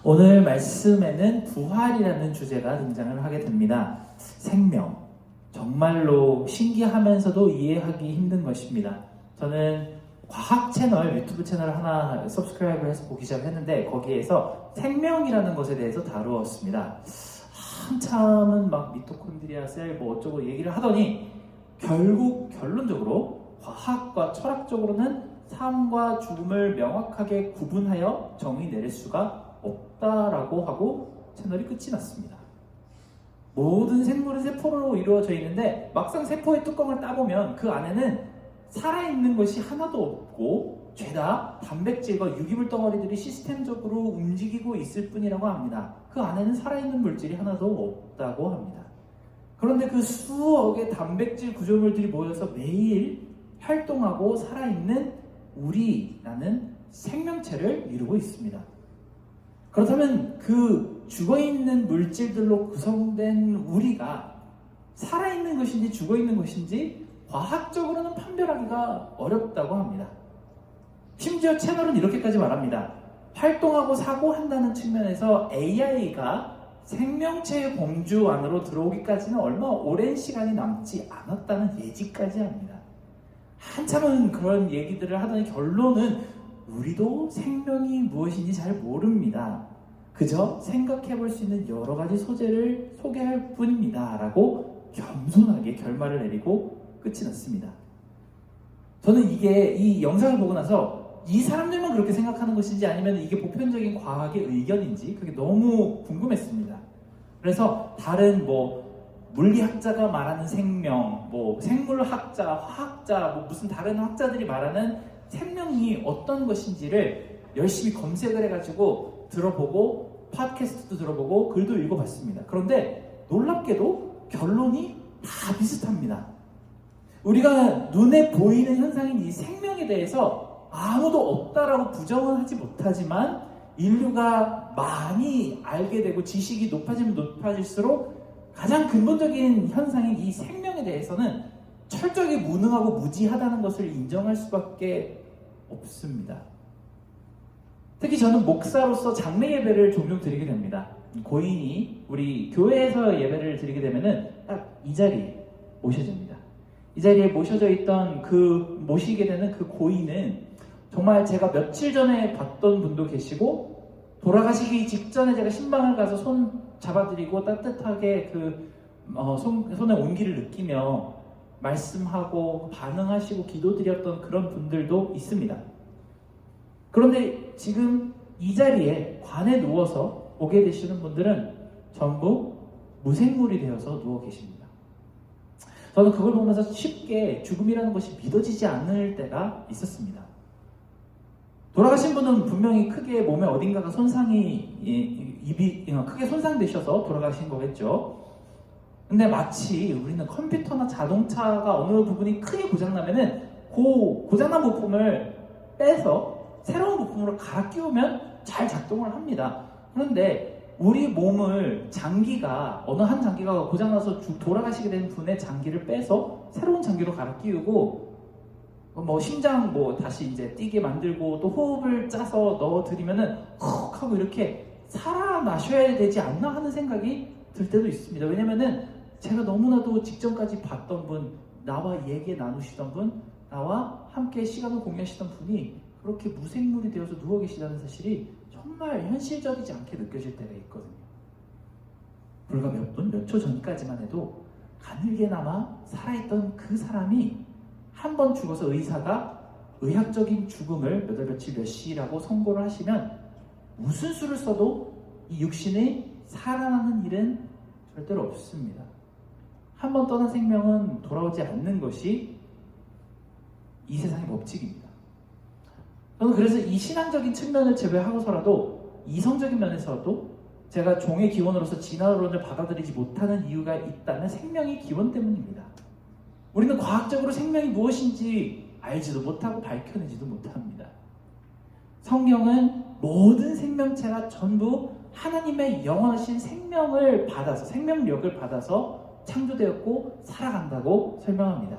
오늘 말씀에는 부활이라는 주제가 등장을 하게 됩니다. 생명. 정말로 신기하면서도 이해하기 힘든 것입니다. 저는 과학 채널, 유튜브 채널을 하나 서브스크라이브를 해서 보기 시작했는데 거기에서 생명이라는 것에 대해서 다루었습니다. 한참은 막 미토콘드리아 셀 뭐 어쩌고 얘기를 하더니 결국 결론적으로 과학과 철학적으로는 삶과 죽음을 명확하게 구분하여 정의 내릴 수가 없다라고 하고 채널이 끝이 났습니다. 모든 생물은 세포로 이루어져 있는데 막상 세포의 뚜껑을 따보면 그 안에는 살아있는 것이 하나도 없고 죄다 단백질과 유기물 덩어리들이 시스템적으로 움직이고 있을 뿐이라고 합니다. 그 안에는 살아있는 물질이 하나도 없다고 합니다. 그런데 그 수억의 단백질 구조물들이 모여서 매일 활동하고 살아있는 우리라는 생명체를 이루고 있습니다. 그렇다면 그 죽어있는 물질들로 구성된 우리가 살아있는 것인지 죽어있는 것인지 과학적으로는 판별하기가 어렵다고 합니다. 심지어 채널은 이렇게까지 말합니다. 활동하고 사고한다는 측면에서 AI가 생명체의 범주 안으로 들어오기까지는 얼마 오랜 시간이 남지 않았다는 예지까지 합니다. 한참은 그런 얘기들을 하더니 결론은 우리도 생명이 무엇인지 잘 모릅니다. 그저 생각해볼 수 있는 여러 가지 소재를 소개할 뿐입니다. 라고 겸손하게 결말을 내리고 끝이 났습니다. 저는 이 영상을 보고 나서 이 사람들만 그렇게 생각하는 것인지 아니면 이게 보편적인 과학의 의견인지 그게 너무 궁금했습니다. 그래서 다른 물리학자가 말하는 생명, 생물학자, 화학자, 무슨 다른 학자들이 말하는 생명이 어떤 것인지를 열심히 검색을 해가지고 들어보고 팟캐스트도 들어보고 글도 읽어봤습니다. 그런데 놀랍게도 결론이 다 비슷합니다. 우리가 눈에 보이는 현상인 이 생명에 대해서 아무도 없다라고 부정은 하지 못하지만 인류가 많이 알게 되고 지식이 높아지면 높아질수록 가장 근본적인 현상인 이 생명에 대해서는 철저하게 무능하고 무지하다는 것을 인정할 수밖에 없습니다. 특히 저는 목사로서 장례 예배를 종종 드리게 됩니다. 고인이 우리 교회에서 예배를 드리게 되면은 딱 이 자리에 모셔집니다. 이 자리에 모셔져 있던 모시게 되는 그 고인은 정말 제가 며칠 전에 봤던 분도 계시고 돌아가시기 직전에 제가 신방을 가서 손 잡아드리고 따뜻하게 손의 온기를 느끼며 말씀하고 반응하시고 기도드렸던 그런 분들도 있습니다. 그런데 지금 이 자리에 관에 누워서 오게 되시는 분들은 전부 무생물이 되어서 누워 계십니다. 저는 그걸 보면서 쉽게 죽음이라는 것이 믿어지지 않을 때가 있었습니다. 돌아가신 분은 분명히 크게 몸에 어딘가가 크게 손상되셔서 돌아가신 거겠죠. 근데 마치 우리는 컴퓨터나 자동차가 어느 부분이 크게 고장나면은 고장난 부품을 빼서 새로운 부품으로 갈아 끼우면 잘 작동을 합니다. 그런데 우리 몸을 어느 한 장기가 고장나서 돌아가시게 된 분의 장기를 빼서 새로운 장기로 갈아 끼우고 심장 다시 이제 뛰게 만들고 또 호흡을 짜서 넣어드리면은 헉 하고 이렇게 살아나셔야 되지 않나 하는 생각이 들 때도 있습니다. 왜냐면은 제가 너무나도 직전까지 봤던 분, 나와 얘기 나누시던 분, 나와 함께 시간을 공유하시던 분이 그렇게 무생물이 되어서 누워 계시다는 사실이 정말 현실적이지 않게 느껴질 때가 있거든요. 불과 몇 초 전까지만 해도 가늘게나마 살아있던 그 사람이 한 번 죽어서 의사가 의학적인 죽음을 몇 월 며칠 몇 시라고 선고를 하시면 무슨 수를 써도 이 육신이 살아나는 일은 절대로 없습니다. 한 번 떠난 생명은 돌아오지 않는 것이 이 세상의 법칙입니다. 저는 그래서 이 신앙적인 측면을 제외하고서라도 이성적인 면에서도 제가 종의 기원으로서 진화론을 받아들이지 못하는 이유가 있다면 생명의 기원 때문입니다. 우리는 과학적으로 생명이 무엇인지 알지도 못하고 밝혀내지도 못합니다. 성경은 모든 생명체가 전부 하나님의 영원하신 생명력을 받아서 창조되었고 살아간다고 설명합니다.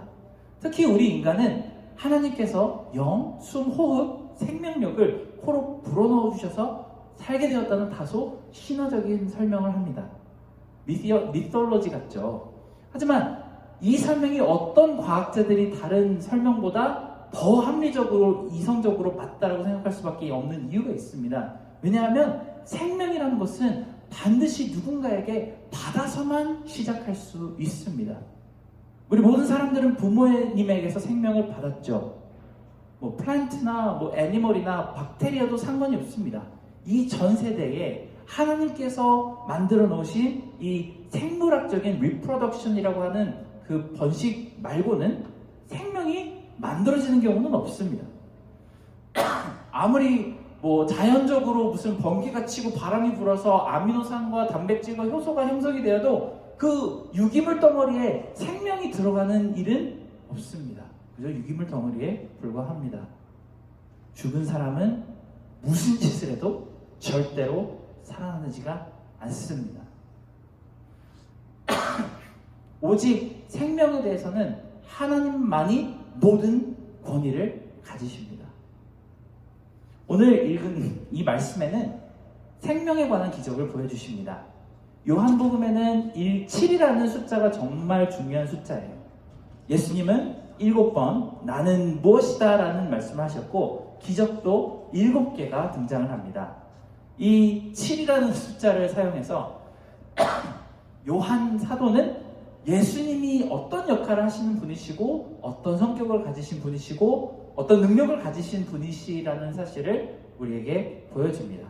특히 우리 인간은 하나님께서 영, 숨, 호흡, 생명력을 코로 불어넣어 주셔서 살게 되었다는 다소 신화적인 설명을 합니다. 미톨로지 같죠. 하지만 이 설명이 어떤 과학자들이 다른 설명보다 더 합리적으로 이성적으로 맞다라고 생각할 수밖에 없는 이유가 있습니다. 왜냐하면 생명이라는 것은 반드시 누군가에게 받아서만 시작할 수 있습니다. 우리 모든 사람들은 부모님에게서 생명을 받았죠. 플란트나 애니멀이나 박테리아도 상관이 없습니다. 이 전 세대에 하나님께서 만들어 놓으신 이 생물학적인 리프로덕션이라고 하는 그 번식 말고는 생명이 만들어지는 경우는 없습니다. 아무리 자연적으로 무슨 번개가 치고 바람이 불어서 아미노산과 단백질과 효소가 형성이 되어도 그 유기물 덩어리에 생명이 들어가는 일은 없습니다. 그저 유기물 덩어리에 불과합니다. 죽은 사람은 무슨 짓을 해도 절대로 살아나지가 않습니다. 오직 생명에 대해서는 하나님만이 모든 권위를 가지십니다. 오늘 읽은 이 말씀에는 생명에 관한 기적을 보여주십니다. 요한복음에는 7이라는 숫자가 정말 중요한 숫자예요. 예수님은 7번 나는 무엇이다 라는 말씀을 하셨고 기적도 7개가 등장을 합니다. 이 7이라는 숫자를 사용해서 요한 사도는 예수님이 어떤 역할을 하시는 분이시고 어떤 성격을 가지신 분이시고 어떤 능력을 가지신 분이시라는 사실을 우리에게 보여줍니다.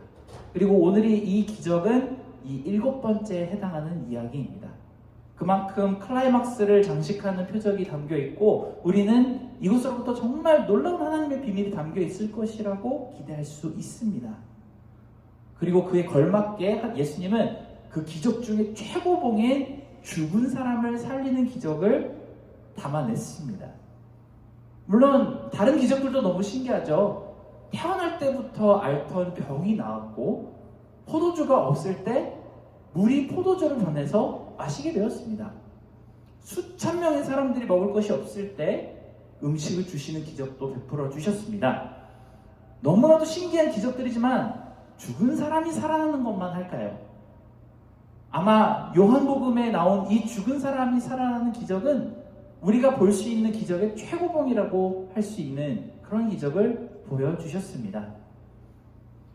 그리고 오늘이 이 기적은 이 7번째에 해당하는 이야기입니다. 그만큼 클라이막스를 장식하는 표적이 담겨 있고 우리는 이곳으로부터 정말 놀라운 하나님의 비밀이 담겨 있을 것이라고 기대할 수 있습니다. 그리고 그에 걸맞게 예수님은 그 기적 중에 최고봉인 죽은 사람을 살리는 기적을 담아냈습니다. 물론 다른 기적들도 너무 신기하죠. 태어날 때부터 앓던 병이 나았고 포도주가 없을 때 물이 포도주를 변해서 마시게 되었습니다. 수천 명의 사람들이 먹을 것이 없을 때 음식을 주시는 기적도 베풀어 주셨습니다. 너무나도 신기한 기적들이지만 죽은 사람이 살아나는 것만 할까요? 아마 요한복음에 나온 이 죽은 사람이 살아나는 기적은 우리가 볼 수 있는 기적의 최고봉이라고 할 수 있는 그런 기적을 보여주셨습니다.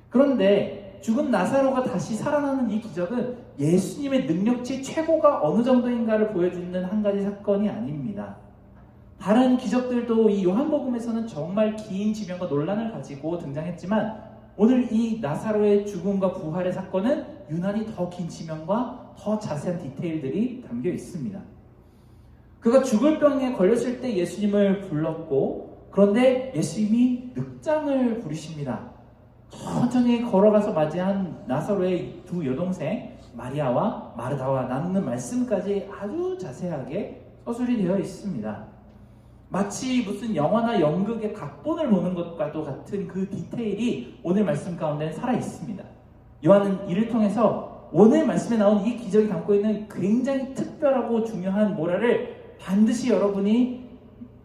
그런데 죽은 나사로가 다시 살아나는 이 기적은 예수님의 능력치 최고가 어느 정도인가를 보여주는 한 가지 사건이 아닙니다. 다른 기적들도 이 요한복음에서는 정말 긴 지명과 논란을 가지고 등장했지만 오늘 이 나사로의 죽음과 부활의 사건은 유난히 더 긴 지명과 더 자세한 디테일들이 담겨 있습니다. 그가 죽을 병에 걸렸을 때 예수님을 불렀고 그런데 예수님이 늑장을 부리십니다. 천천히 걸어가서 맞이한 나사로의 두 여동생 마리아와 마르다와 나누는 말씀까지 아주 자세하게 서술이 되어 있습니다. 마치 무슨 영화나 연극의 각본을 보는 것과도 같은 그 디테일이 오늘 말씀 가운데 살아 있습니다. 요한은 이를 통해서 오늘 말씀에 나온 이 기적이 담고 있는 굉장히 특별하고 중요한 모라를 반드시 여러분이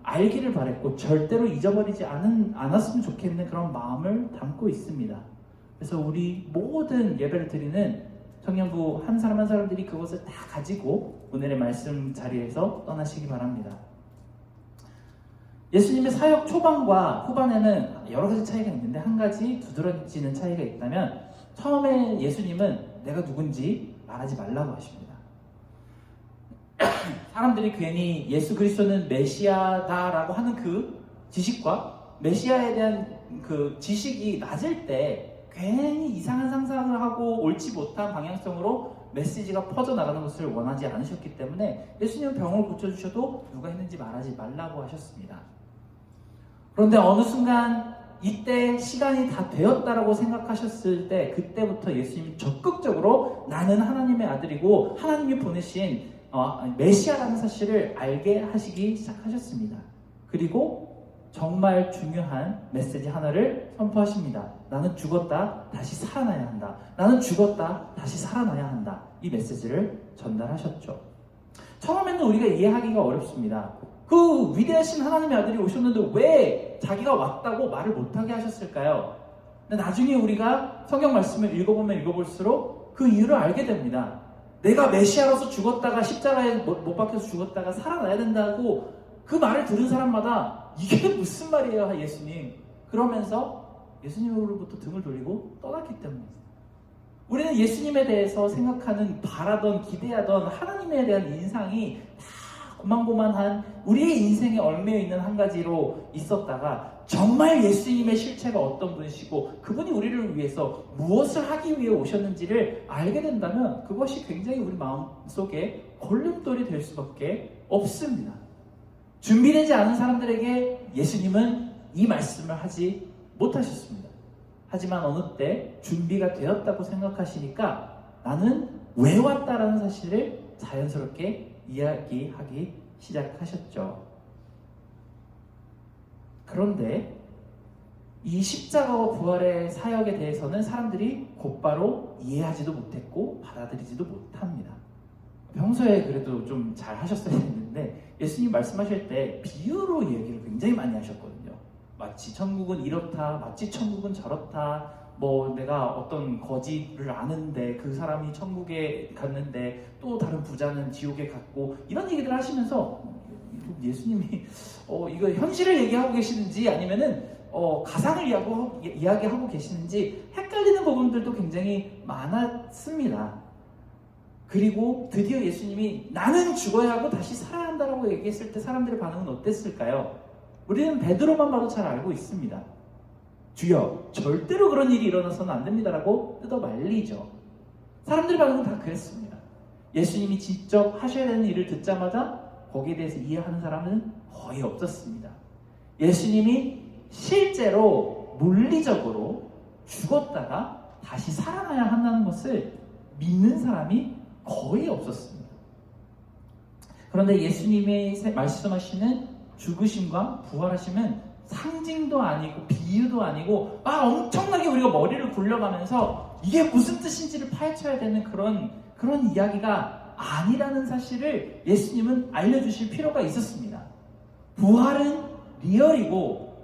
알기를 바랬고 절대로 잊어버리지 않았으면 좋겠는 그런 마음을 담고 있습니다. 그래서 우리 모든 예배를 드리는 청년부 한 사람 한 사람들이 그것을 다 가지고 오늘의 말씀 자리에서 떠나시기 바랍니다. 예수님의 사역 초반과 후반에는 여러 가지 차이가 있는데 한 가지 두드러지는 차이가 있다면 처음에 예수님은 내가 누군지 말하지 말라고 하십니다. 사람들이 괜히 예수 그리스도는 메시아다라고 하는 그 지식과 메시아에 대한 그 지식이 낮을 때 괜히 이상한 상상을 하고 옳지 못한 방향성으로 메시지가 퍼져나가는 것을 원하지 않으셨기 때문에 예수님은 병을 고쳐주셔도 누가 했는지 말하지 말라고 하셨습니다. 그런데 어느 순간 이때 시간이 다 되었다라고 생각하셨을 때 그때부터 예수님이 적극적으로 나는 하나님의 아들이고 하나님이 보내신 메시아라는 사실을 알게 하시기 시작하셨습니다. 그리고 정말 중요한 메시지 하나를 선포하십니다. 나는 죽었다 다시 살아나야 한다. 나는 죽었다 다시 살아나야 한다. 이 메시지를 전달하셨죠. 처음에는 우리가 이해하기가 어렵습니다. 그 위대하신 하나님의 아들이 오셨는데 왜 자기가 왔다고 말을 못하게 하셨을까요? 근데 나중에 우리가 성경 말씀을 읽어보면 읽어볼수록 그 이유를 알게 됩니다. 내가 메시아로서 죽었다가 십자가에 못 박혀서 죽었다가 살아나야 된다고 그 말을 들은 사람마다 이게 무슨 말이에요, 예수님? 그러면서 예수님으로부터 등을 돌리고 떠났기 때문입니다. 우리는 예수님에 대해서 생각하는, 바라던, 기대하던 하나님에 대한 인상이 다 고만고만한 우리의 인생에 얽매여 있는 한 가지로 있었다가 정말 예수님의 실체가 어떤 분이시고 그분이 우리를 위해서 무엇을 하기 위해 오셨는지를 알게 된다면 그것이 굉장히 우리 마음속에 걸림돌이 될 수밖에 없습니다. 준비되지 않은 사람들에게 예수님은 이 말씀을 하지 못하셨습니다. 하지만 어느 때 준비가 되었다고 생각하시니까 나는 왜 왔다라는 사실을 자연스럽게 이야기하기 시작하셨죠. 그런데 이 십자가와 부활의 사역에 대해서는 사람들이 곧바로 이해하지도 못했고 받아들이지도 못합니다. 평소에 그래도 좀 잘 하셨어야 했는데 예수님 말씀하실 때 비유로 얘기를 굉장히 많이 하셨거든요. 마치 천국은 이렇다, 마치 천국은 저렇다, 뭐 내가 어떤 거지를 아는데 그 사람이 천국에 갔는데 또 다른 부자는 지옥에 갔고 이런 얘기들 하시면서 예수님이 이거 현실을 얘기하고 계시는지 아니면은 가상을 이야기하고 계시는지 헷갈리는 부분들도 굉장히 많았습니다. 그리고 드디어 예수님이 나는 죽어야 하고 다시 살아야 한다라고 얘기했을 때 사람들의 반응은 어땠을까요? 우리는 베드로만 봐도 잘 알고 있습니다. 주여, 절대로 그런 일이 일어나서는 안 됩니다라고 뜯어 말리죠. 사람들의 반응은 다 그랬습니다. 예수님이 직접 하셔야 되는 일을 듣자마자 거기에 대해서 이해하는 사람은 거의 없었습니다. 예수님이 실제로 물리적으로 죽었다가 다시 살아나야 한다는 것을 믿는 사람이 거의 없었습니다. 그런데 예수님이 말씀하시는 죽으심과 부활하심은 상징도 아니고 비유도 아니고 엄청나게 우리가 머리를 굴려가면서 이게 무슨 뜻인지를 파헤쳐야 되는 그런 이야기가 아니라는 사실을 예수님은 알려주실 필요가 있었습니다. 부활은 리얼이고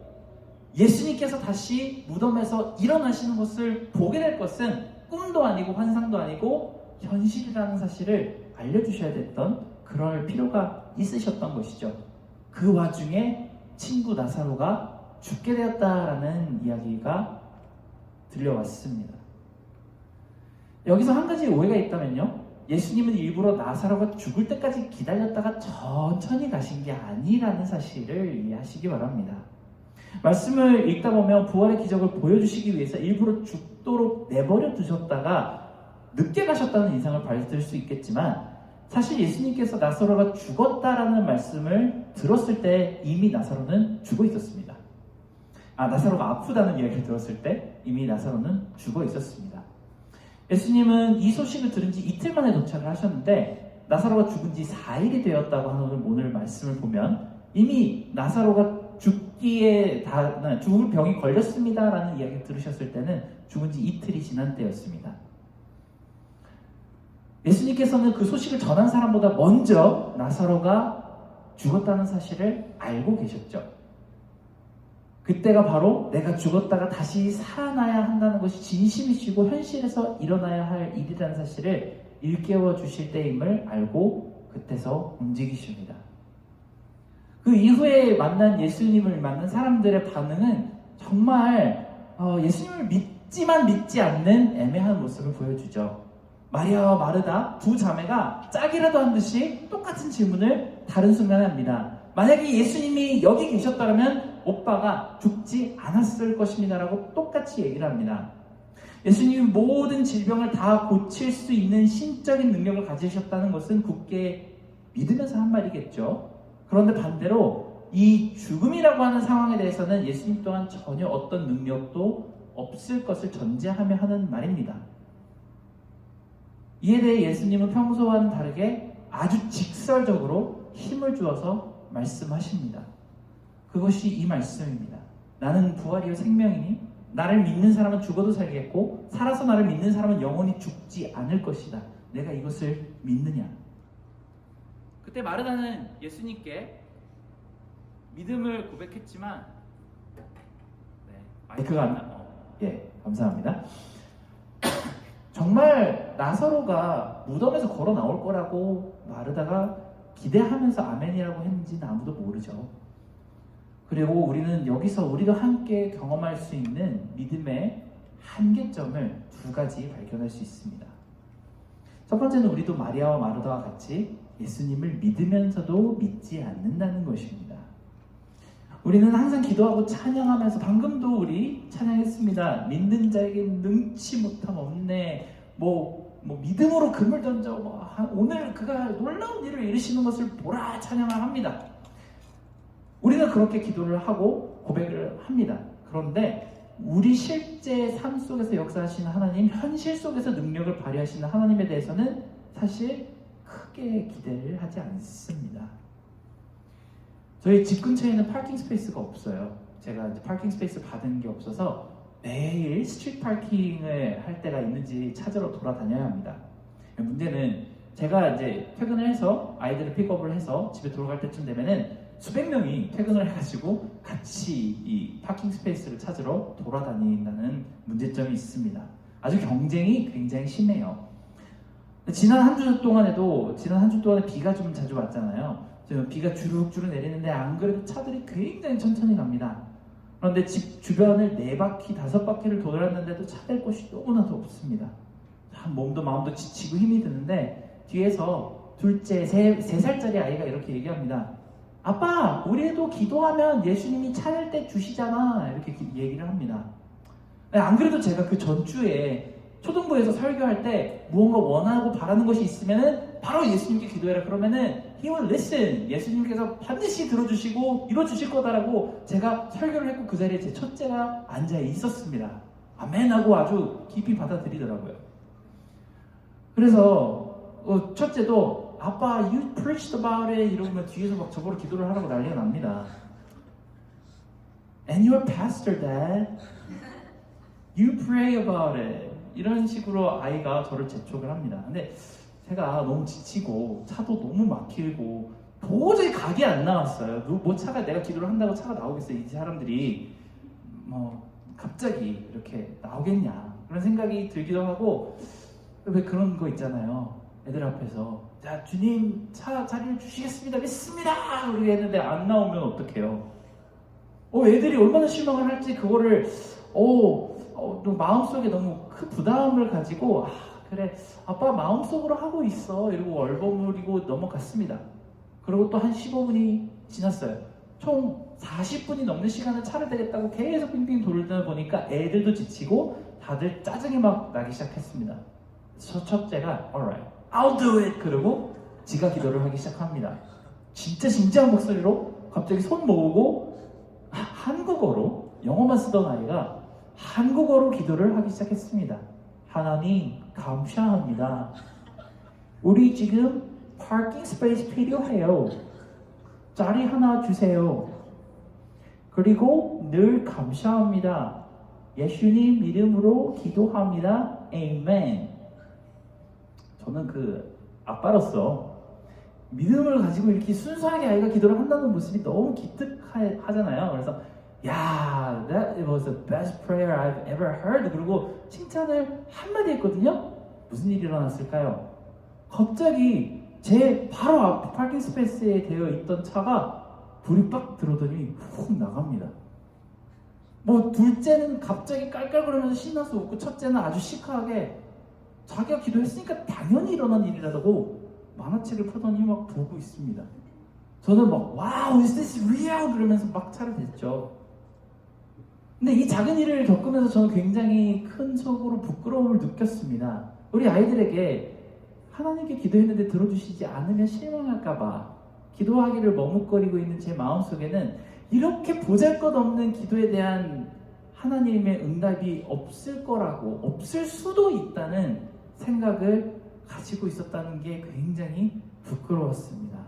예수님께서 다시 무덤에서 일어나시는 것을 보게 될 것은 꿈도 아니고 환상도 아니고 현실이라는 사실을 알려주셔야 됐던 그럴 필요가 있으셨던 것이죠. 그 와중에 친구 나사로가 죽게 되었다라는 이야기가 들려왔습니다. 여기서 한 가지 오해가 있다면요, 예수님은 일부러 나사로가 죽을 때까지 기다렸다가 천천히 가신 게 아니라는 사실을 이해하시기 바랍니다. 말씀을 읽다 보면 부활의 기적을 보여주시기 위해서 일부러 죽도록 내버려 두셨다가 늦게 가셨다는 인상을 받을 수 있겠지만 사실 예수님께서 나사로가 죽었다라는 말씀을 들었을 때 이미 나사로는 죽어 있었습니다. 나사로가 아프다는 이야기를 들었을 때 이미 나사로는 죽어 있었습니다. 예수님은 이 소식을 들은 지 이틀 만에 도착을 하셨는데 나사로가 죽은 지 4일이 되었다고 하는 오늘 말씀을 보면 이미 나사로가 죽을 병이 걸렸습니다라는 이야기를 들으셨을 때는 죽은 지 이틀이 지난 때였습니다. 예수님께서는 그 소식을 전한 사람보다 먼저 나사로가 죽었다는 사실을 알고 계셨죠. 그때가 바로 내가 죽었다가 다시 살아나야 한다는 것이 진심이시고 현실에서 일어나야 할 일이라는 사실을 일깨워 주실 때임을 알고 그때서 움직이십니다. 그 이후에 만난 예수님을 만난 사람들의 반응은 정말 예수님을 믿지만 믿지 않는 애매한 모습을 보여주죠. 마리아와 마르다 두 자매가 짝이라도 한 듯이 똑같은 질문을 다른 순간에 합니다. 만약에 예수님이 여기 계셨다면 오빠가 죽지 않았을 것입니다라고 똑같이 얘기를 합니다. 예수님이 모든 질병을 다 고칠 수 있는 신적인 능력을 가지셨다는 것은 굳게 믿으면서 한 말이겠죠. 그런데 반대로 이 죽음이라고 하는 상황에 대해서는 예수님 또한 전혀 어떤 능력도 없을 것을 전제하며 하는 말입니다. 이에 대해 예수님은 평소와는 다르게 아주 직설적으로 힘을 주어서 말씀하십니다. 그것이 이 말씀입니다. 나는 부활이요 생명이니 나를 믿는 사람은 죽어도 살겠고 살아서 나를 믿는 사람은 영원히 죽지 않을 것이다. 내가 이것을 믿느냐? 그때 마르다는 예수님께 믿음을 고백했지만 마이크가 안 나. 예, 감사합니다. 정말 나사로가 무덤에서 걸어 나올 거라고 마르다가 기대하면서 아멘이라고 했는지는 아무도 모르죠. 그리고 우리는 여기서 우리도 함께 경험할 수 있는 믿음의 한계점을 두 가지 발견할 수 있습니다. 첫 번째는 우리도 마리아와 마르다와 같이 예수님을 믿으면서도 믿지 않는다는 것입니다. 우리는 항상 기도하고 찬양하면서 방금도 우리 찬양했습니다. 믿는 자에게 능치 못함 없네. 믿음으로 금을 던져 오늘 그가 놀라운 일을 이루시는 것을 보라 찬양을 합니다. 우리는 그렇게 기도를 하고 고백을 합니다. 그런데 우리 실제 삶 속에서 역사하시는 하나님, 현실 속에서 능력을 발휘하시는 하나님에 대해서는 사실 크게 기대를 하지 않습니다. 저희 집 근처에는 파킹 스페이스가 없어요. 제가 이제 파킹 스페이스 받은 게 없어서 매일 스트리트 파킹을 할 때가 있는지 찾으러 돌아다녀야 합니다. 문제는 제가 이제 퇴근을 해서 아이들을 픽업을 해서 집에 돌아갈 때쯤 되면은 수백 명이 퇴근을 해가지고 같이 이 파킹 스페이스를 찾으러 돌아다닌다는 문제점이 있습니다. 아주 경쟁이 굉장히 심해요. 지난 한 주 동안에 비가 좀 자주 왔잖아요. 비가 주룩주룩 내리는데 안 그래도 차들이 굉장히 천천히 갑니다. 그런데 집 주변을 4바퀴, 5바퀴를 돌았는데도 찾을 곳이 너무나도 없습니다. 몸도 마음도 지치고 힘이 드는데 뒤에서 둘째 3살짜리 아이가 이렇게 얘기합니다. 아빠, 우리도 기도하면 예수님이 찾을 때 주시잖아. 이렇게 얘기를 합니다. 안 그래도 제가 그 전주에 초등부에서 설교할 때 무언가 원하고 바라는 것이 있으면은 바로 예수님께 기도해라. 그러면은 He will listen. 예수님께서 반드시 들어주시고 이뤄주실 거다라고 제가 설교를 했고 그 자리에 제 첫째가 앉아 있었습니다. 아멘 하고 아주 깊이 받아들이더라고요. 그래서 첫째도 아빠 you preached about it 이러면 뒤에서 막 저보고 기도를 하라고 난리가 납니다. And your pastor dad you pray about it 이런 식으로 아이가 저를 재촉을 합니다. 근데 제가 너무 지치고 차도 너무 막히고 도저히 각이 안 나왔어요. 차가 내가 기도를 한다고 차가 나오겠어요. 이 사람들이 갑자기 이렇게 나오겠냐 그런 생각이 들기도 하고 왜 그런 거 있잖아요. 애들 앞에서 자 주님 자리를 주시겠습니다 믿습니다 그렇게 했는데 안 나오면 어떡해요. 애들이 얼마나 실망을 할지 그거를 마음속에 너무 큰 부담을 가지고 그래 아빠 마음속으로 하고 있어 이러고 얼버무리고 넘어갔습니다. 그리고 또 한 15분이 지났어요. 총 40분이 넘는 시간을 차를 대겠다고 계속 빙빙 돌다 보니까 애들도 지치고 다들 짜증이 막 나기 시작했습니다. 첫째가 alright, I'll do it 그러고 지가 기도를 하기 시작합니다. 진짜 진지한 목소리로 갑자기 손 모으고 한국어로 영어만 쓰던 아이가 한국어로 기도를 하기 시작했습니다. 하나님 감사합니다. 우리 지금 파킹 스페이스 필요해요. 자리 하나 주세요. 그리고 늘 감사합니다. 예수님 이름으로 기도합니다. 아멘. 저는 그 아빠로서 믿음을 가지고 이렇게 순수하게 아이가 기도를 한다는 모습이 너무 기특하잖아요. 그래서 야, that was the best prayer I've ever heard. 그리고 칭찬을 한마디 했거든요. 무슨 일이 일어났을까요? 갑자기 제 바로 앞 파킹 스페이스에 되어 있던 차가 불이 빡 들어오더니 훅 나갑니다. 둘째는 갑자기 깔깔거리면서 신나서 웃고 첫째는 아주 시크하게 자기가 기도했으니까 당연히 일어난 일이라고 만화책을 펴더니 막 보고 있습니다. 저는 막 와우, is this real? 그러면서 막 차를 댔죠. 근데 이 작은 일을 겪으면서 저는 굉장히 큰 속으로 부끄러움을 느꼈습니다. 우리 아이들에게 하나님께 기도했는데 들어주시지 않으면 실망할까봐 기도하기를 머뭇거리고 있는 제 마음속에는 이렇게 보잘것없는 기도에 대한 하나님의 응답이 없을 거라고, 없을 수도 있다는 생각을 가지고 있었다는 게 굉장히 부끄러웠습니다.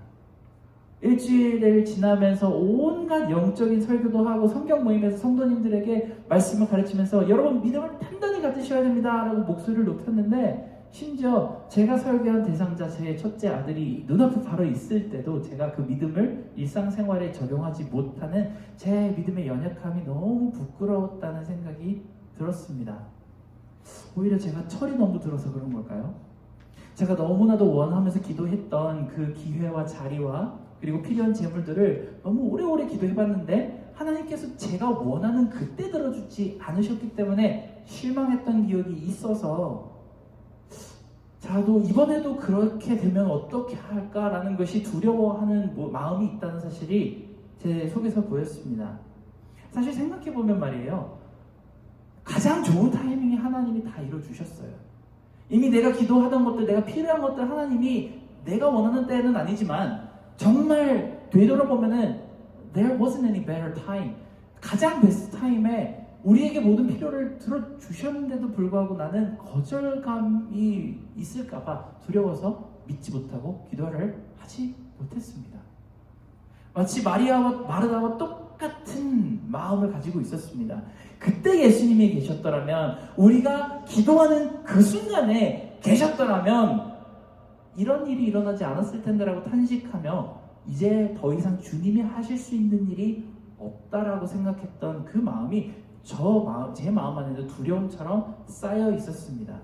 일주일을 지나면서 온갖 영적인 설교도 하고 성경 모임에서 성도님들에게 말씀을 가르치면서 여러분 믿음을 단단히 가지셔야 됩니다 라고 목소리를 높였는데 심지어 제가 설교한 대상자 제 첫째 아들이 눈앞에 바로 있을 때도 제가 그 믿음을 일상생활에 적용하지 못하는 제 믿음의 연약함이 너무 부끄러웠다는 생각이 들었습니다. 오히려 제가 철이 너무 들어서 그런 걸까요? 제가 너무나도 원하면서 기도했던 그 기회와 자리와 그리고 필요한 재물들을 너무 오래오래 기도해봤는데 하나님께서 제가 원하는 그때 들어주지 않으셨기 때문에 실망했던 기억이 있어서 저도 이번에도 그렇게 되면 어떻게 할까라는 것이 두려워하는 마음이 있다는 사실이 제 속에서 보였습니다. 사실 생각해보면 말이에요. 가장 좋은 타이밍에 하나님이 다 이루어주셨어요. 이미 내가 기도하던 것들, 내가 필요한 것들 하나님이 내가 원하는 때는 아니지만 정말 되돌아보면은 there wasn't any better time. 가장 베스트 타임에 우리에게 모든 필요를 들어주셨는데도 불구하고 나는 거절감이 있을까봐 두려워서 믿지 못하고 기도를 하지 못했습니다. 마치 마리아와 마르다와 똑같은 마음을 가지고 있었습니다. 그때 예수님이 계셨더라면, 우리가 기도하는 그 순간에 계셨더라면 이런 일이 일어나지 않았을 텐데라고 탄식하며 이제 더 이상 주님이 하실 수 있는 일이 없다라고 생각했던 그 마음이 제 마음 안에도 두려움처럼 쌓여 있었습니다.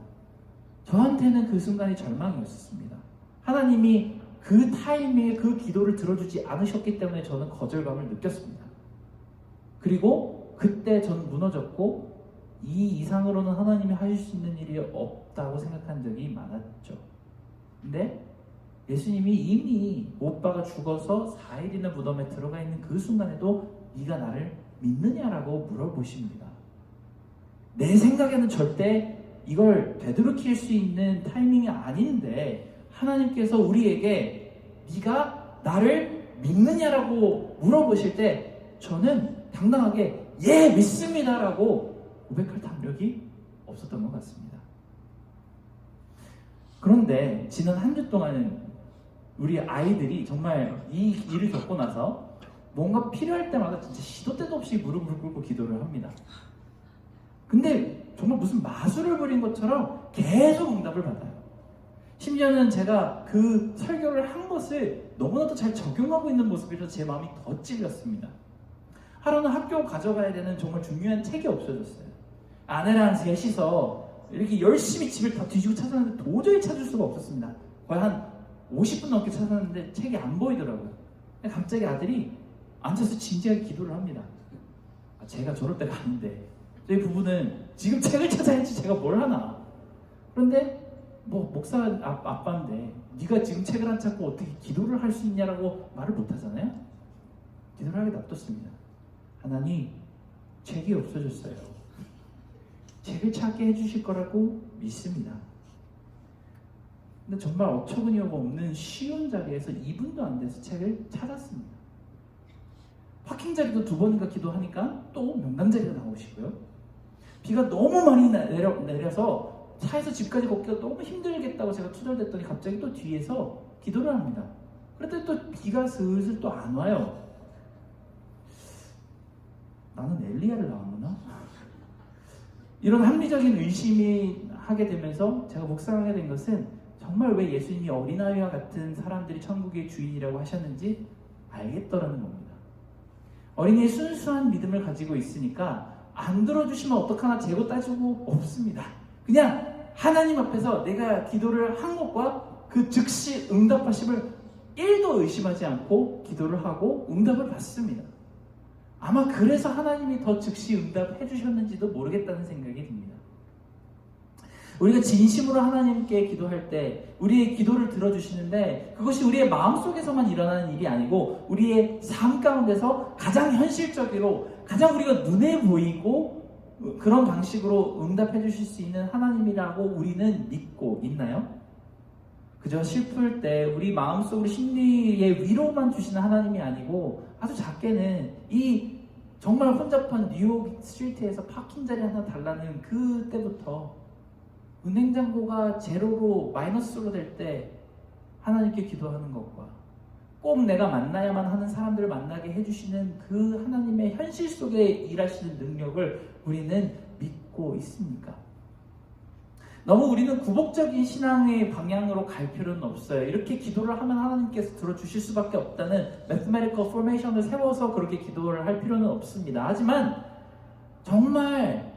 저한테는 그 순간이 절망이었습니다. 하나님이 그 타이밍에 그 기도를 들어주지 않으셨기 때문에 저는 거절감을 느꼈습니다. 그리고 그때 저는 무너졌고 이 이상으로는 하나님이 하실 수 있는 일이 없다고 생각한 적이 많았죠. 근데 예수님이 이미 오빠가 죽어서 4일이나 무덤에 들어가 있는 그 순간에도 네가 나를 믿느냐라고 물어보십니다. 내 생각에는 절대 이걸 되돌이킬 수 있는 타이밍이 아닌데 하나님께서 우리에게 네가 나를 믿느냐라고 물어보실 때 저는 당당하게 예 믿습니다라고 고백할 담력이 없었던 것 같습니다. 그런데 지난 한 주 동안은 우리 아이들이 정말 이 일을 겪고 나서 뭔가 필요할 때마다 진짜 시도 때도 없이 무릎을 꿇고 기도를 합니다. 근데 정말 무슨 마술을 부린 것처럼 계속 응답을 받아요. 심지어는 제가 그 설교를 한 것을 너무나도 잘 적용하고 있는 모습이라서 제 마음이 더 찔렸습니다. 하루는 학교 가져가야 되는 정말 중요한 책이 없어졌어요. 아내랑 셋이서 이렇게 열심히 집을 다 뒤지고 찾았는데 도저히 찾을 수가 없었습니다. 거의 한 50분 넘게 찾았는데 책이 안 보이더라고요. 갑자기 아들이 앉아서 진지하게 기도를 합니다. 제가 저럴 때가 아닌데 저희 부부는 지금 책을 찾아야지 제가 뭘 하나. 그런데 목사 아빠인데 네가 지금 책을 안 찾고 어떻게 기도를 할 수 있냐라고 말을 못 하잖아요. 기도를 하게 놔뒀습니다. 하나님, 책이 없어졌어요. 책을 찾게 해주실 거라고 믿습니다. 근데 정말 어처구니가 없는 쉬운 자리에서 2분도 안 돼서 책을 찾았습니다. 파킹 자리도 2번인가 기도하니까 또 명당 자리가 나오시고요. 비가 너무 많이 내려서 차에서 집까지 걷기가 너무 힘들겠다고 제가 투덜댔더니 갑자기 또 뒤에서 기도를 합니다. 그랬더니 또 비가 슬슬 또 안 와요. 나는 엘리야를 나왔구나? 이런 합리적인 의심이 하게 되면서 제가 묵상하게 된 것은 정말 왜 예수님이 어린아이와 같은 사람들이 천국의 주인이라고 하셨는지 알겠더라는 겁니다. 어린이의 순수한 믿음을 가지고 있으니까 안 들어주시면 어떡하나 재고 따지고 없습니다. 그냥 하나님 앞에서 내가 기도를 한 것과 그 즉시 응답하심을 1도 의심하지 않고 기도를 하고 응답을 받습니다. 아마 그래서 하나님이 더 즉시 응답해 주셨는지도 모르겠다는 생각이 듭니다. 우리가 진심으로 하나님께 기도할 때 우리의 기도를 들어주시는데 그것이 우리의 마음속에서만 일어나는 일이 아니고 우리의 삶 가운데서 가장 현실적으로 가장 우리가 눈에 보이고 그런 방식으로 응답해 주실 수 있는 하나님이라고 우리는 믿고 있나요? 그저 슬플 때 우리 마음속으로 심리의 위로만 주시는 하나님이 아니고 아주 작게는 이 정말 혼잡한 뉴욕 스트리트에서 파킹 자리 하나 달라는 그때부터 은행잔고가 제로로 마이너스로 될 때 하나님께 기도하는 것과 꼭 내가 만나야만 하는 사람들을 만나게 해주시는 그 하나님의 현실 속에 일하시는 능력을 우리는 믿고 있습니까? 너무 우리는 구복적인 신앙의 방향으로 갈 필요는 없어요. 이렇게 기도를 하면 하나님께서 들어주실 수밖에 없다는 mathematical formation을 세워서 그렇게 기도를 할 필요는 없습니다. 하지만 정말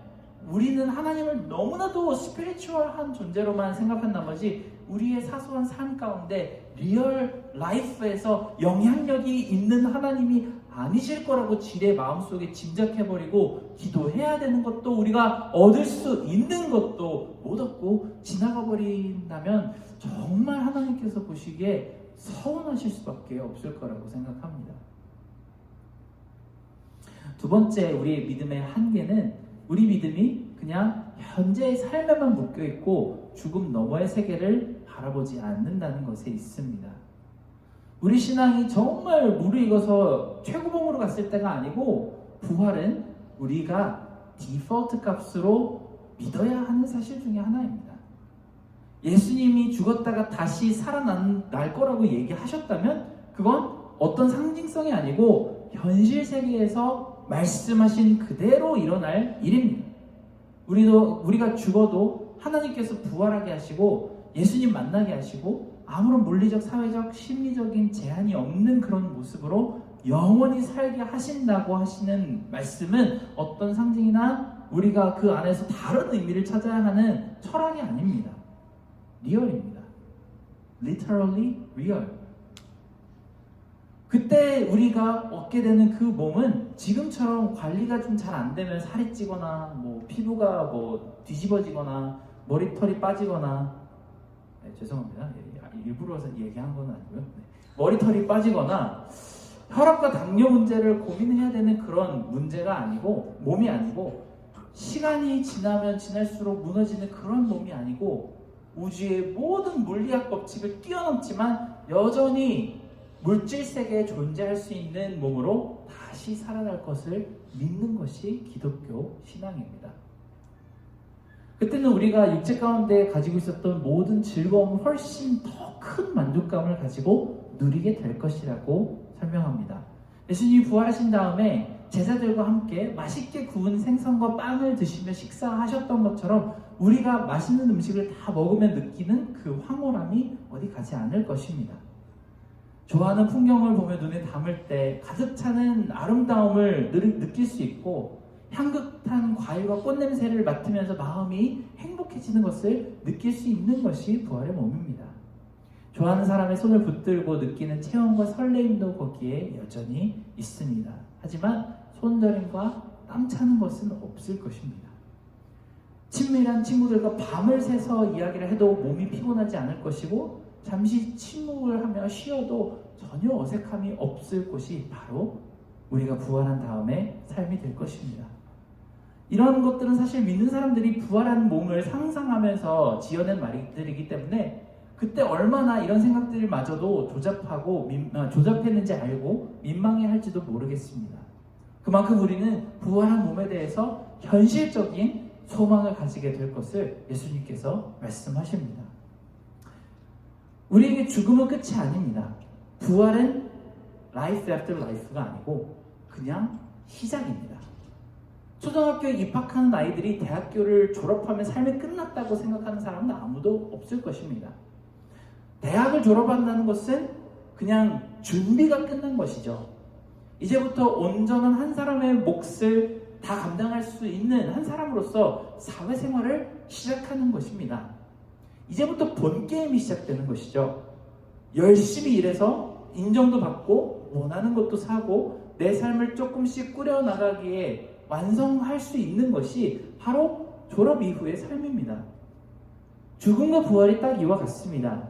우리는 하나님을 너무나도 스피리추얼한 존재로만 생각한 나머지 우리의 사소한 삶 가운데 리얼 라이프에서 영향력이 있는 하나님이 아니실 거라고 지레 마음속에 짐작해버리고 기도해야 되는 것도 우리가 얻을 수 있는 것도 못 얻고 지나가 버린다면 정말 하나님께서 보시기에 서운하실 수밖에 없을 거라고 생각합니다. 두 번째, 우리의 믿음의 한계는 우리 믿음이 그냥 현재의 삶에만 묶여있고 죽음 너머의 세계를 바라보지 않는다는 것에 있습니다. 우리 신앙이 정말 무르익어서 최고봉으로 갔을 때가 아니고 부활은 우리가 디폴트 값으로 믿어야 하는 사실 중에 하나입니다. 예수님이 죽었다가 다시 살아날 거라고 얘기하셨다면 그건 어떤 상징성이 아니고 현실 세계에서 말씀하신 그대로 일어날 일입니다. 우리가 죽어도 하나님께서 부활하게 하시고 예수님 만나게 하시고 아무런 물리적, 사회적, 심리적인 제한이 없는 그런 모습으로 영원히 살게 하신다고 하시는 말씀은 어떤 상징이나 우리가 그 안에서 다른 의미를 찾아야 하는 철학이 아닙니다. 리얼입니다. Literally real. 그때 우리가 얻게 되는 그 몸은 지금처럼 관리가 좀 잘 안 되면 살이 찌거나 뭐 피부가 뭐 뒤집어지거나 머리털이 빠지거나 죄송합니다. 일부러서 얘기한 건 아니고요. 머리털이 빠지거나 혈압과 당뇨 문제를 고민해야 되는 그런 문제가 아니고 몸이 아니고 시간이 지나면 지날수록 무너지는 그런 몸이 아니고 우주의 모든 물리학 법칙을 뛰어넘지만 여전히 물질 세계에 존재할 수 있는 몸으로 다시 살아날 것을 믿는 것이 기독교 신앙입니다. 그때는 우리가 육체 가운데 가지고 있었던 모든 즐거움을 훨씬 더 큰 만족감을 가지고 누리게 될 것이라고 설명합니다. 예수님이 부활하신 다음에 제자들과 함께 맛있게 구운 생선과 빵을 드시며 식사하셨던 것처럼 우리가 맛있는 음식을 다 먹으며 느끼는 그 황홀함이 어디 가지 않을 것입니다. 좋아하는 풍경을 보며 눈에 담을 때 가득 차는 아름다움을 느낄 수 있고 향긋한 과일과 꽃냄새를 맡으면서 마음이 행복해지는 것을 느낄 수 있는 것이 부활의 몸입니다. 좋아하는 사람의 손을 붙들고 느끼는 체험과 설레임도 거기에 여전히 있습니다. 하지만 손저림과 땀 차는 것은 없을 것입니다. 친밀한 친구들과 밤을 새서 이야기를 해도 몸이 피곤하지 않을 것이고 잠시 침묵을 하며 쉬어도 전혀 어색함이 없을 곳이 바로 우리가 부활한 다음에 삶이 될 것입니다. 이런 것들은 사실 믿는 사람들이 부활한 몸을 상상하면서 지어낸 말들이기 때문에 그때 얼마나 이런 생각들마저도 조잡했는지 알고 민망해할지도 모르겠습니다. 그만큼 우리는 부활한 몸에 대해서 현실적인 소망을 가지게 될 것을 예수님께서 말씀하십니다. 우리에게 죽음은 끝이 아닙니다. 부활은 life after life가 아니고 그냥 시작입니다. 초등학교에 입학하는 아이들이 대학교를 졸업하면 삶이 끝났다고 생각하는 사람은 아무도 없을 것입니다. 대학을 졸업한다는 것은 그냥 준비가 끝난 것이죠. 이제부터 온전한 한 사람의 몫을 다 감당할 수 있는 한 사람으로서 사회생활을 시작하는 것입니다. 이제부터 본 게임이 시작되는 것이죠. 열심히 일해서 인정도 받고 원하는 것도 사고 내 삶을 조금씩 꾸려나가기에 완성할 수 있는 것이 바로 졸업 이후의 삶입니다. 죽음과 부활이 딱 이와 같습니다.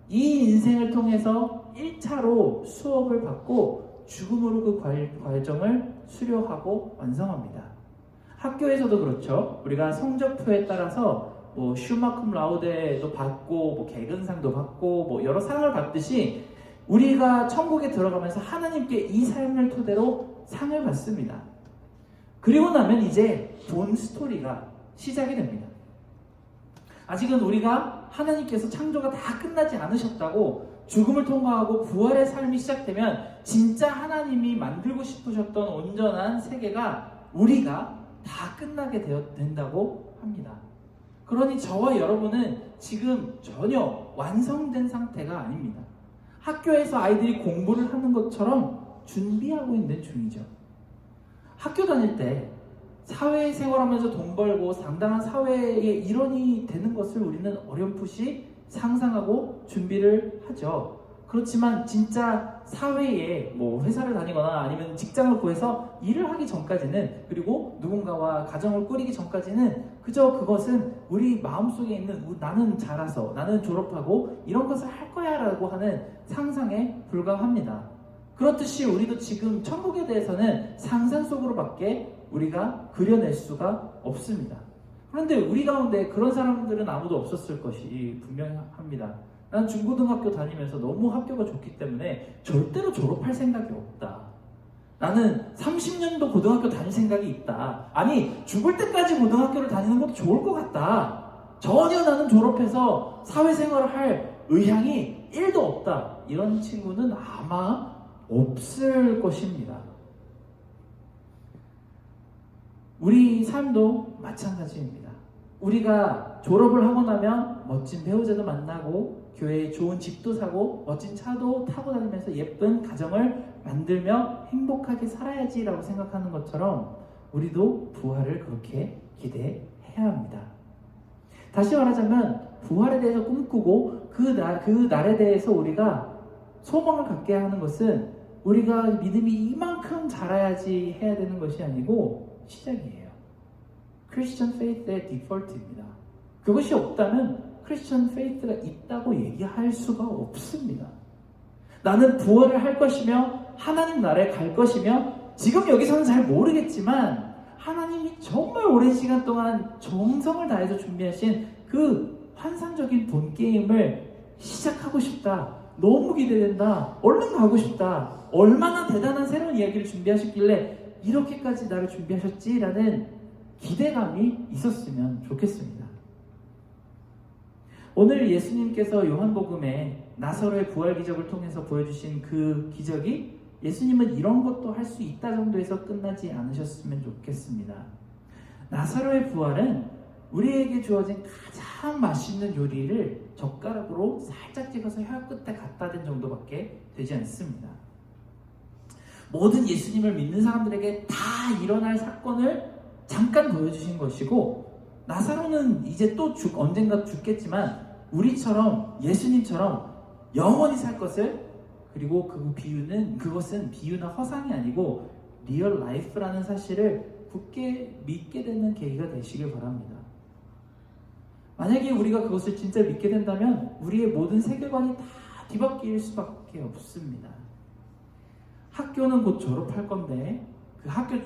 이 인생을 통해서 1차로 수업을 받고 죽음으로 그 과정을 수료하고 완성합니다. 학교에서도 그렇죠. 우리가 성적표에 따라서 슈마쿰 라우데도 받고 개근상도 받고 여러 상을 받듯이 우리가 천국에 들어가면서 하나님께 이 삶을 토대로 상을 받습니다. 그리고 나면 이제 본 스토리가 시작이 됩니다. 아직은 우리가 하나님께서 창조가 다 끝나지 않으셨다고 죽음을 통과하고 부활의 삶이 시작되면 진짜 하나님이 만들고 싶으셨던 온전한 세계가 우리가 다 끝나게 된다고 합니다. 그러니 저와 여러분은 지금 전혀 완성된 상태가 아닙니다. 학교에서 아이들이 공부를 하는 것처럼 준비하고 있는 중이죠. 학교 다닐 때 사회생활하면서 돈 벌고 상당한 사회의 일원이 되는 것을 우리는 어렴풋이 상상하고 준비를 하죠. 그렇지만 진짜 사회에 뭐 회사를 다니거나 아니면 직장을 구해서 일을 하기 전까지는, 그리고 누군가와 가정을 꾸리기 전까지는 그저 그것은 우리 마음속에 있는 나는 자라서, 나는 졸업하고 이런 것을 할 거야 라고 하는 상상에 불과합니다. 그렇듯이 우리도 지금 천국에 대해서는 상상 속으로밖에 우리가 그려낼 수가 없습니다. 그런데 우리 가운데 그런 사람들은 아무도 없었을 것이 분명합니다. 난 중고등학교 다니면서 너무 학교가 좋기 때문에 절대로 졸업할 생각이 없다. 나는 30년도 고등학교 다닐 생각이 있다. 아니, 죽을 때까지 고등학교를 다니는 것도 좋을 것 같다. 전혀 나는 졸업해서 사회생활을 할 의향이 1도 없다. 이런 친구는 아마 없을 것입니다. 우리 삶도 마찬가지입니다. 우리가 졸업을 하고 나면 멋진 배우자도 만나고 교회에 좋은 집도 사고 멋진 차도 타고 다니면서 예쁜 가정을 만들며 행복하게 살아야지라고 생각하는 것처럼 우리도 부활을 그렇게 기대해야 합니다. 다시 말하자면 부활에 대해서 꿈꾸고 그 날에 대해서 우리가 소망을 갖게 하는 것은 우리가 믿음이 이만큼 자라야지 해야 되는 것이 아니고 시작이에요. 크리스천 페이스의 디폴트입니다. 그것이 없다면 크리스천 페이스가 있다고 얘기할 수가 없습니다. 나는 부활을 할 것이며 하나님 나라에 갈 것이며 지금 여기서는 잘 모르겠지만 하나님이 정말 오랜 시간 동안 정성을 다해서 준비하신 그 환상적인 본게임을 시작하고 싶다. 너무 기대된다. 얼른 가고 싶다. 얼마나 대단한 새로운 이야기를 준비하셨길래 이렇게까지 나를 준비하셨지라는 기대감이 있었으면 좋겠습니다. 오늘 예수님께서 요한복음에 나사로의 부활 기적을 통해서 보여주신 그 기적이 예수님은 이런 것도 할 수 있다 정도에서 끝나지 않으셨으면 좋겠습니다. 나사로의 부활은 우리에게 주어진 가장 맛있는 요리를 젓가락으로 살짝 찍어서 혀 끝에 갖다 댄 정도밖에 되지 않습니다. 모든 예수님을 믿는 사람들에게 다 일어날 사건을 잠깐 보여주신 것이고, 나사로는 이제 또 언젠가 죽겠지만 우리처럼 예수님처럼 영원히 살 것을, 그리고 그것은 비유나 허상이 아니고 리얼 라이프라는 사실을 굳게 믿게 되는 계기가 되시길 바랍니다. 만약에 우리가 그것을 진짜 믿게 된다면 우리의 모든 세계관이 다 뒤바뀔 수밖에 없습니다. 학교는 곧 졸업할 건데 그 학교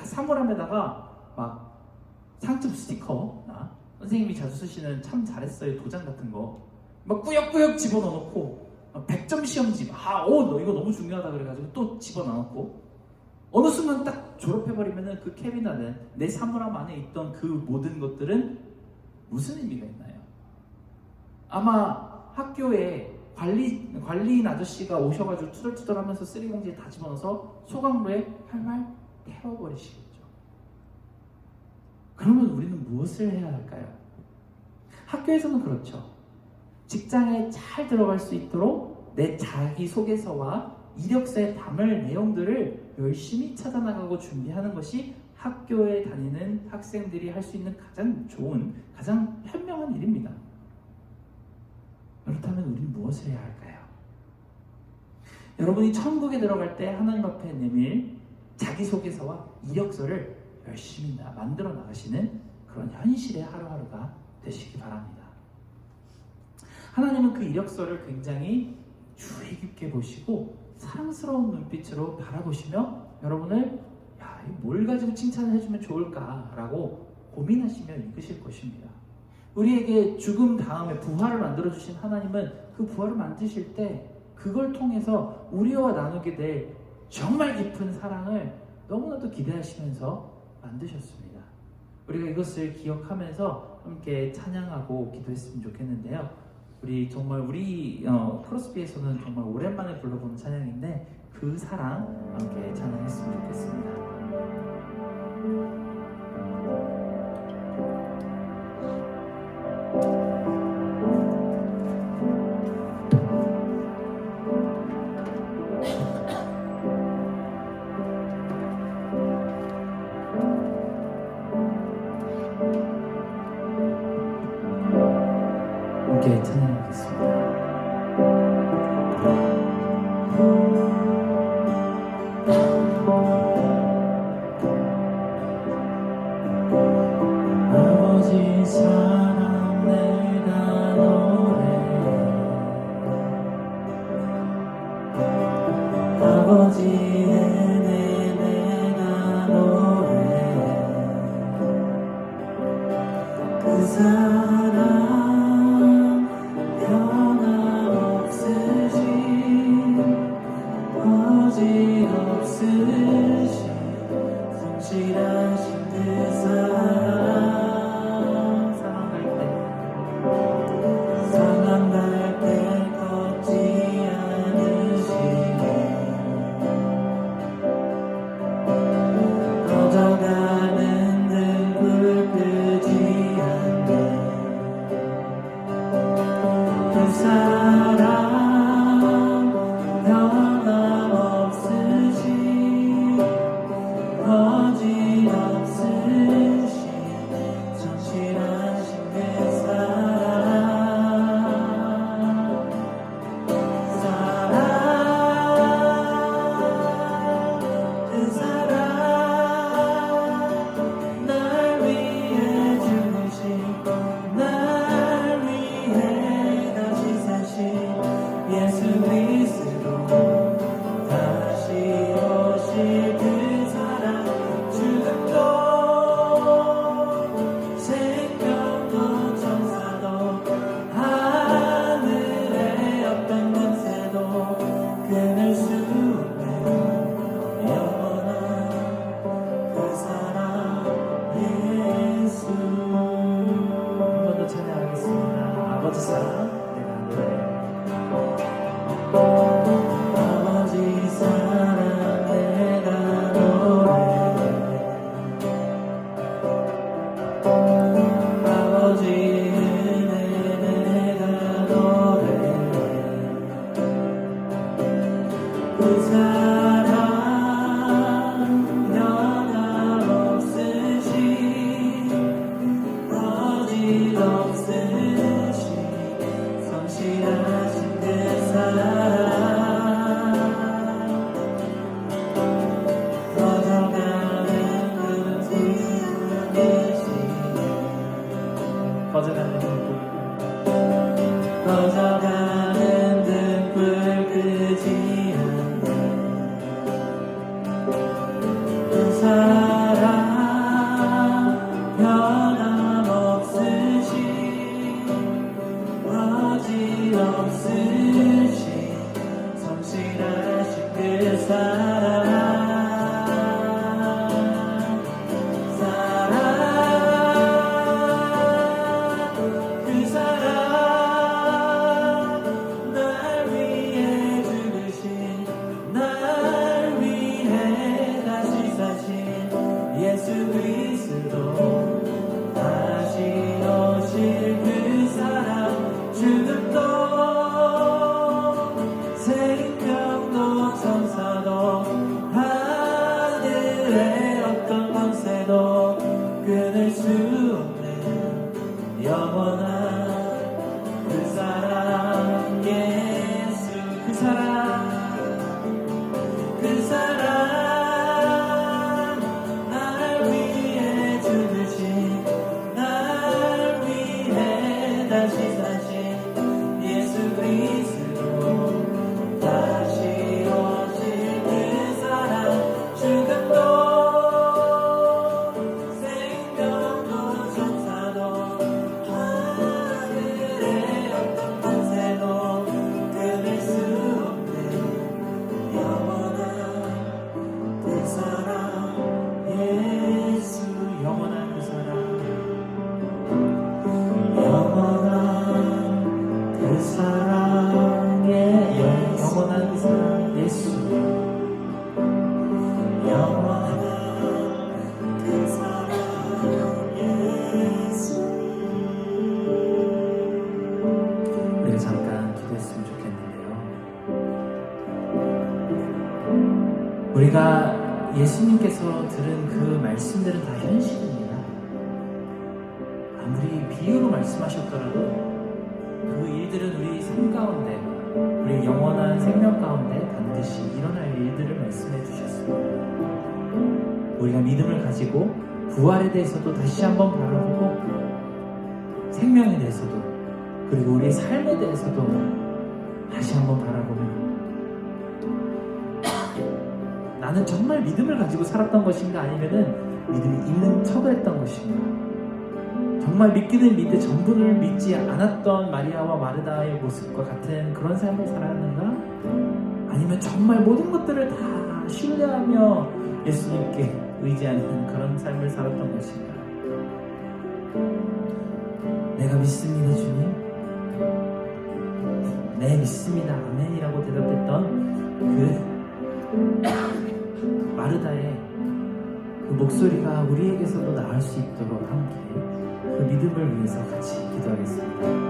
사물함에다가 막 상점 스티커나 선생님이 자주 쓰시는 참 잘했어요 도장 같은 거 막 꾸역꾸역 집어넣어놓고 100점 시험지 너 이거 너무 중요하다 그래가지고 또 집어넣어놓고 어느 순간 딱 졸업해버리면은 그 캐비넷 안에 내 사물함 안에 있던 그 모든 것들은 무슨 의미가 있나요? 아마 학교에 관리인 아저씨가 오셔가지고 투덜투덜하면서 쓰레기봉지에 다 집어넣어서 소각로에 활활 태워버리시겠죠. 그러면 우리는 무엇을 해야 할까요? 학교에서는 그렇죠. 직장에 잘 들어갈 수 있도록 내 자기소개서와 이력서에 담을 내용들을 열심히 찾아나가고 준비하는 것이 학교에 다니는 학생들이 할 수 있는 가장 좋은, 가장 현명한 일입니다. 그렇다면 우리는 무엇을 해야 할까요? 여러분이 천국에 들어갈 때 하나님 앞에 내밀 자기소개서와 이력서를 열심히 만들어 나가시는 그런 현실의 하루하루가 되시기 바랍니다. 하나님은 그 이력서를 굉장히 주의 깊게 보시고 사랑스러운 눈빛으로 바라보시며 여러분을 뭘 가지고 칭찬을 해주면 좋을까라고 고민하시며 읽으실 것입니다. 우리에게 죽음 다음에 부활을 만들어주신 하나님은 그 부활을 만드실 때 그걸 통해서 우리와 나누게 될 정말 깊은 사랑을 너무나도 기대하시면서 만드셨습니다. 우리가 이것을 기억하면서 함께 찬양하고 기도했으면 좋겠는데요. 우리 크로스비에서는 정말 오랜만에 불러보는 찬양인데 그 사랑 함께 찬양했으면 좋겠습니다. 함께 찬양하겠습니다. 아버지 사랑 내가 노래해 아버지 은혜 내가 노래해 그 사랑 변함없으신 거짓없으신 성실하신 그 사랑 상한 갈 때 걷지 않으시네 꺼져가는 등불 끄지 않네 그 사랑 변함없으신 거짓없으신 성실하신 그 날 위해 죽으신 날 위해 다시 사신 예수 그리스도 다시 오실 그 사랑 죽음도 생명도 천사도 하늘의 어떤 권세도 끊을 수 없는 영원한 그 사랑 예수 한 번 더 찬양하겠습니다. 아버지 사랑 내가 노래해 아버지 사랑 내가 노래해 아버지 은혜 내가 노래해 그 사랑 변함없으신 거짓없으신 성실하신 그 사랑 꺼져가는 그 꺼져가는 등불 끄지 않네 그 사랑 변함없으신 거짓없으신 성실하신 그 사랑 그 사랑 날 위해 죽으신 날 위해 다시 사신 예수 그리스도 다시 오실 그 사랑 죽음도 생명도 천사도 하늘의 어떤 권세도 끊을 수 없는 영원한 그 사랑 예수 그 사랑 날 위해 죽으신 날 위해 다시 사신 예수 그리스도 다시 오실 그 사랑 죽음도 생명도 천사도 하늘의 어떤 권세도 끊을 수 없는 영원한 그 사랑 예수 영원한 그 사랑 영원한 그 사랑 영원한 그 사랑 예수 영원한 그 사랑 예수 우리가 잠깐 기도했으면 좋겠는데요 우리가 예수님께서 들은 그 말씀들은 다 현실입니다. 아무리 비유로 말씀하셨더라도 그 일들은 우리 삶 가운데, 우리 영원한 생명 가운데 반드시 일어날 일들을 말씀해 주셨습니다. 우리가 믿음을 가지고 부활에 대해서도 다시 한번 바라보고, 생명에 대해서도, 그리고 우리의 삶에 대해서도 다시 한번 바라보면, 나는 정말 믿음을 가지고 살았던 것인가, 아니면은 믿음이 있는 척을 했던 것인가, 정말 믿기는 믿되 전부를 믿지 않았던 마리아와 마르다의 모습과 같은 그런 삶을 살았는가, 아니면 정말 모든 것들을 다 신뢰하며 예수님께 의지하는 그런 삶을 살았던 것인가. 내가 믿습니다, 주님. 네, 믿습니다, 아멘이라고 대답했던 그 마르다의 그 목소리가 우리에게서도 나올 수 있도록 함께 그 믿음을 위해서 같이 기도하겠습니다.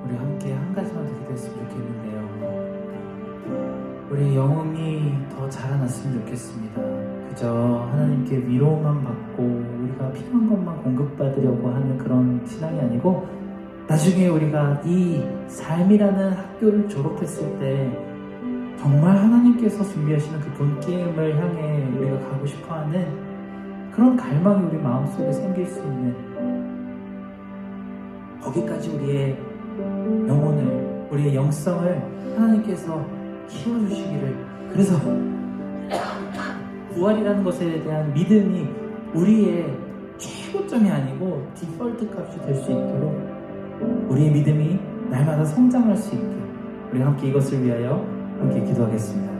우리 함께 한 가지만 더 기도했으면 좋겠는데요. 우리 영혼이 더 자라났으면 좋겠습니다. 그저 하나님께 위로만 받고 우리가 필요한 것만 공급받으려고 하는 그런 신앙이 아니고, 나중에 우리가 이 삶이라는 학교를 졸업했을 때 정말 하나님께서 준비하시는 그 본게임을 향해 우리가 가고 싶어하는 그런 갈망이 우리 마음속에 생길 수 있는, 거기까지 우리의 영혼을, 우리의 영성을 하나님께서 키워주시기를, 그래서 부활이라는 것에 대한 믿음이 우리의 최고점이 아니고 디폴트 값이 될 수 있도록 우리의 믿음이 날마다 성장할 수 있게 우리 함께 이것을 위하여 함께 기도하겠습니다.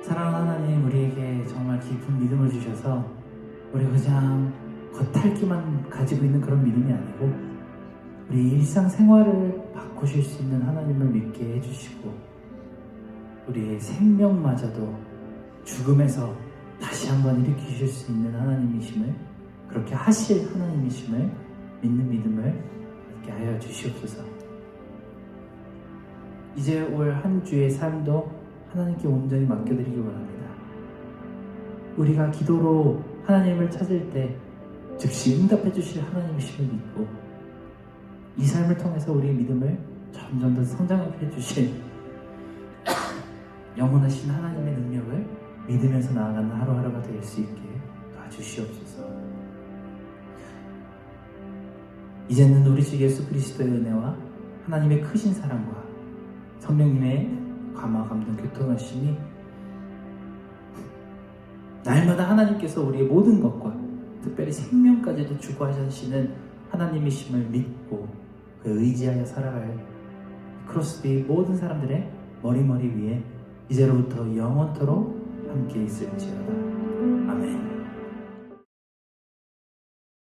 사랑하는 하나님, 우리에게 정말 깊은 믿음을 주셔서 우리 그냥 겉핥기만 가지고 있는 그런 믿음이 아니고 우리 일상생활을 바꾸실 수 있는 하나님을 믿게 해주시고, 우리의 생명마저도 죽음에서 다시 한번 일으키실 수 있는 하나님이심을, 그렇게 하실 하나님이심을 믿는 믿음을 갖게 하여 주시옵소서. 이제 올 한 주의 삶도 하나님께 온전히 맡겨드리기 원합니다. 우리가 기도로 하나님을 찾을 때 즉시 응답해 주실 하나님이심을 믿고, 이 삶을 통해서 우리의 믿음을 점점 더 성장하게 해주실 영원하신 하나님의 능력을 믿으면서 나아가는 하루하루가 될 수 있게 도와주시옵소서. 이제는 우리 주 예수 그리스도의 은혜와 하나님의 크신 사랑과 성령님의 감화 감동 교통하심이 날마다 하나님께서 우리의 모든 것과 특별히 생명까지도 주구하시는 하나님이심을 믿고 그 의지하여 살아갈 크로스비 모든 사람들의 머리 위에 이제로부터 영원토록 함께 있을지어다. 아멘.